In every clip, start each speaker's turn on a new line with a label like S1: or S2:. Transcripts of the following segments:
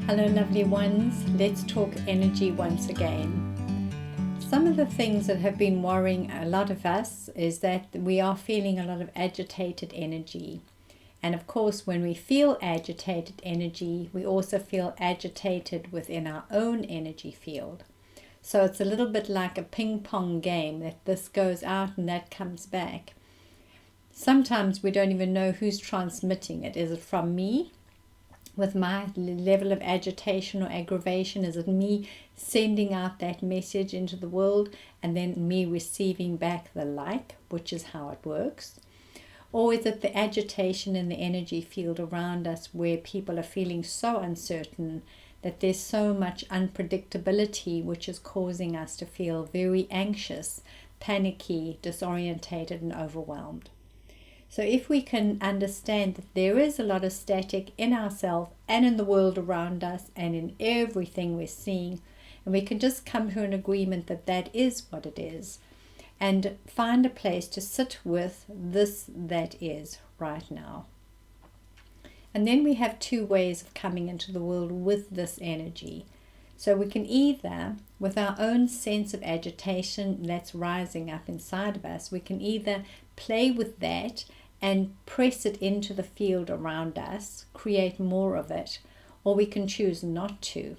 S1: Hello lovely ones, let's talk energy once again. Some of the things that have been worrying a lot of us is that we are feeling a lot of agitated energy. And of course, when we feel agitated energy, we also feel agitated within our own energy field. So it's a little bit like a ping pong game, that this goes out and that comes back. Sometimes we don't even know who's transmitting it. Is it from me with my level of agitation or aggravation? Is it me sending out that message into the world and then me receiving back the like, which is how it works? Or is it the agitation in the energy field around us where people are feeling so uncertain that there's so much unpredictability, which is causing us to feel very anxious, panicky, disorientated and overwhelmed? So if we can understand that there is a lot of static in ourselves and in the world around us and in everything we're seeing, and we can just come to an agreement that that is what it is, and find a place to sit with this that is right now. And then we have two ways of coming into the world with this energy. So we can either, with our own sense of agitation that's rising up inside of us, we can either play with that and press it into the field around us, create more of it, or we can choose not to.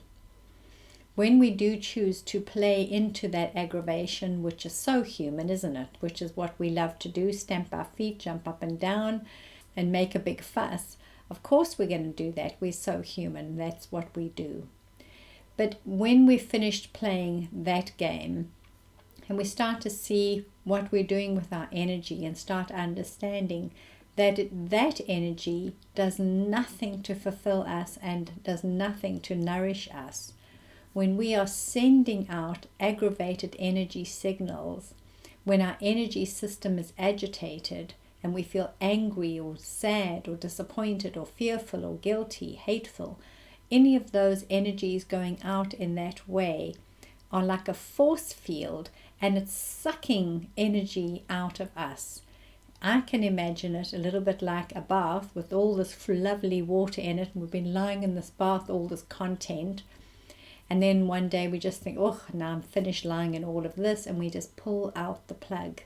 S1: When we do choose to play into that aggravation, which is so human, isn't it? Which is what we love to do, stamp our feet, jump up and down, and make a big fuss. Of course we're going to do that. We're so human. That's what we do. But when we've finished playing that game, and we start to see what we're doing with our energy and start understanding that that energy does nothing to fulfill us and does nothing to nourish us. When we are sending out aggravated energy signals, when our energy system is agitated and we feel angry or sad or disappointed or fearful or guilty, hateful, any of those energies going out in that way are like a force field, and it's sucking energy out of us. I can imagine it a little bit like a bath with all this lovely water in it, and we've been lying in this bath, all this content, and then one day we just think, oh, now I'm finished lying in all of this, and we just pull out the plug.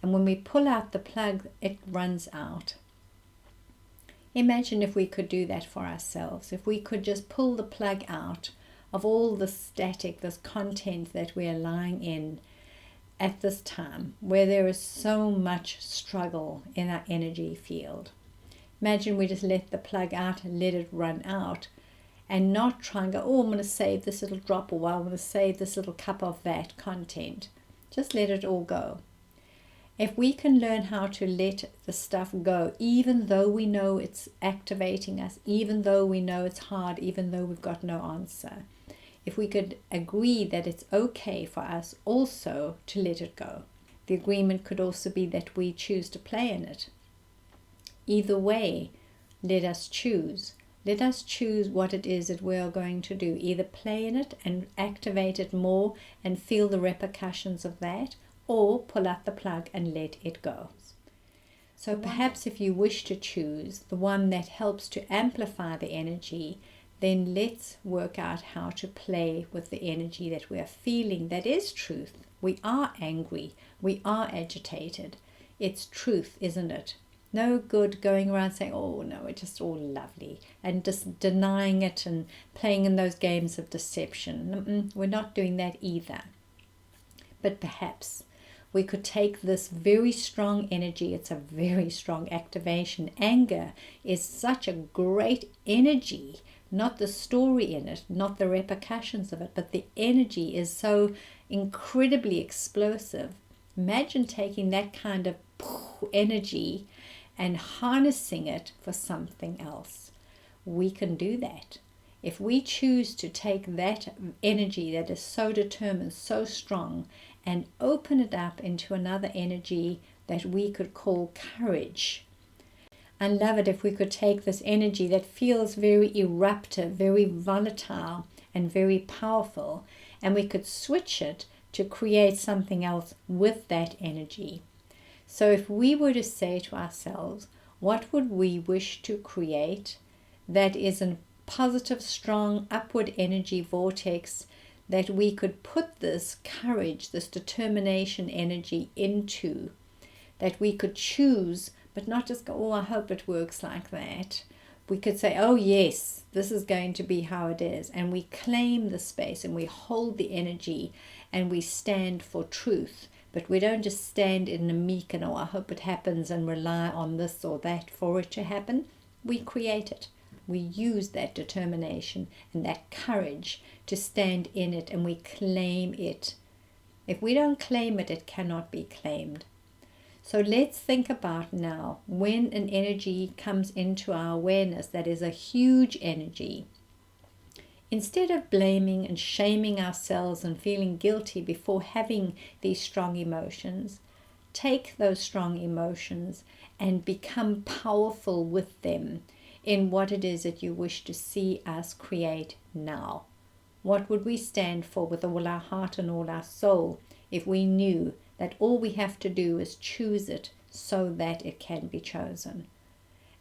S1: And when we pull out the plug, it runs out. Imagine if we could do that for ourselves, if we could just pull the plug out of all the static, this content that we are lying in at this time, where there is so much struggle in our energy field. Imagine we just let the plug out and let it run out, and not try and go, oh, I'm going to save this little drop, or I'm going to save this little cup of that content. Just let it all go. If we can learn how to let the stuff go, even though we know it's activating us, even though we know it's hard, even though we've got no answer, if we could agree that it's okay for us also to let it go. The agreement could also be that we choose to play in it. Either way, let us choose. Let us choose what it is that we are going to do. Either play in it and activate it more and feel the repercussions of that, or pull out the plug and let it go. So perhaps if you wish to choose the one that helps to amplify the energy, then let's work out how to play with the energy that we are feeling. That is truth. We are angry. We are agitated. It's truth, isn't it? No good going around saying, oh no, it's just all lovely, and just denying it and playing in those games of deception. We're not doing that either. But perhaps we could take this very strong energy. It's a very strong activation. Anger is such a great energy. Not the story in it, not the repercussions of it, but the energy is so incredibly explosive. Imagine taking that kind of energy and harnessing it for something else. We can do that. If we choose to take that energy that is so determined, so strong, and open it up into another energy that we could call courage. I love it if we could take this energy that feels very eruptive, very volatile, and very powerful, and we could switch it to create something else with that energy. So if we were to say to ourselves, what would we wish to create that is positive, strong, upward energy vortex that we could put this courage, this determination energy into, that we could choose, but not just go, oh, I hope it works like that. We could say, oh yes, this is going to be how it is. And we claim the space and we hold the energy and we stand for truth. But we don't just stand in a meek and, oh, I hope it happens and rely on this or that for it to happen. We create it. We use that determination and that courage to stand in it, and we claim it. If we don't claim it, it cannot be claimed. So let's think about now, when an energy comes into our awareness that is a huge energy, instead of blaming and shaming ourselves and feeling guilty before having these strong emotions, take those strong emotions and become powerful with them in what it is that you wish to see us create now. What would we stand for with all our heart and all our soul if we knew that all we have to do is choose it so that it can be chosen?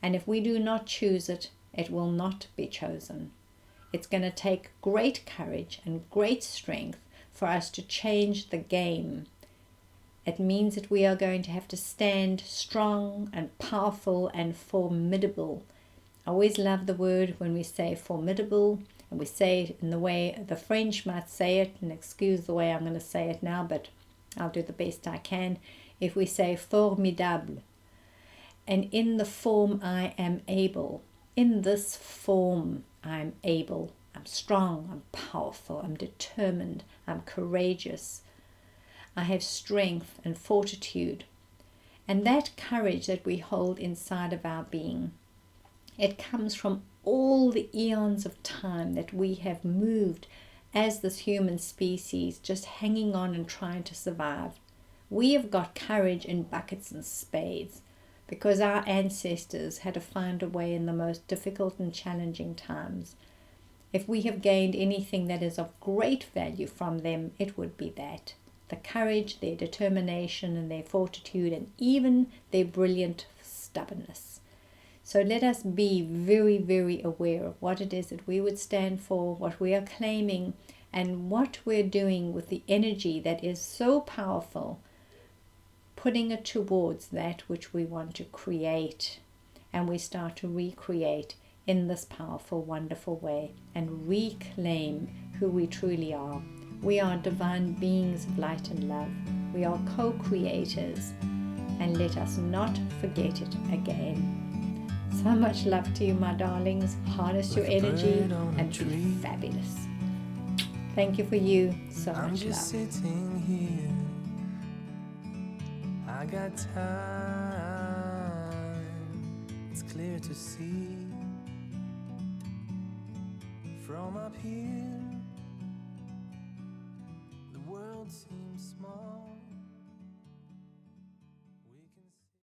S1: And if we do not choose it, it will not be chosen. It's going to take great courage and great strength for us to change the game. It means that we are going to have to stand strong and powerful and formidable. I always love the word when we say formidable, and we say it in the way the French might say it, and excuse the way I'm going to say it now, but I'll do the best I can. If we say formidable, and in the form I am able, in this form I'm able, I'm strong, I'm powerful, I'm determined, I'm courageous, I have strength and fortitude. And that courage that we hold inside of our being, it comes from all the eons of time that we have moved as this human species, just hanging on and trying to survive. We have got courage in buckets and spades because our ancestors had to find a way in the most difficult and challenging times. If we have gained anything that is of great value from them, it would be that. The courage, their determination and their fortitude, and even their brilliant stubbornness. So let us be very, very aware of what it is that we would stand for, what we are claiming, and what we're doing with the energy that is so powerful, putting it towards that which we want to create. And we start to recreate in this powerful, wonderful way and reclaim who we truly are. We are divine beings of light and love. We are co-creators, and let us not forget it again. So much love to you, my darlings. Harness your energy and be fabulous. Thank you for you. So
S2: I'm
S1: much
S2: just
S1: love.
S2: sitting here. I got time. It's clear to see from up here.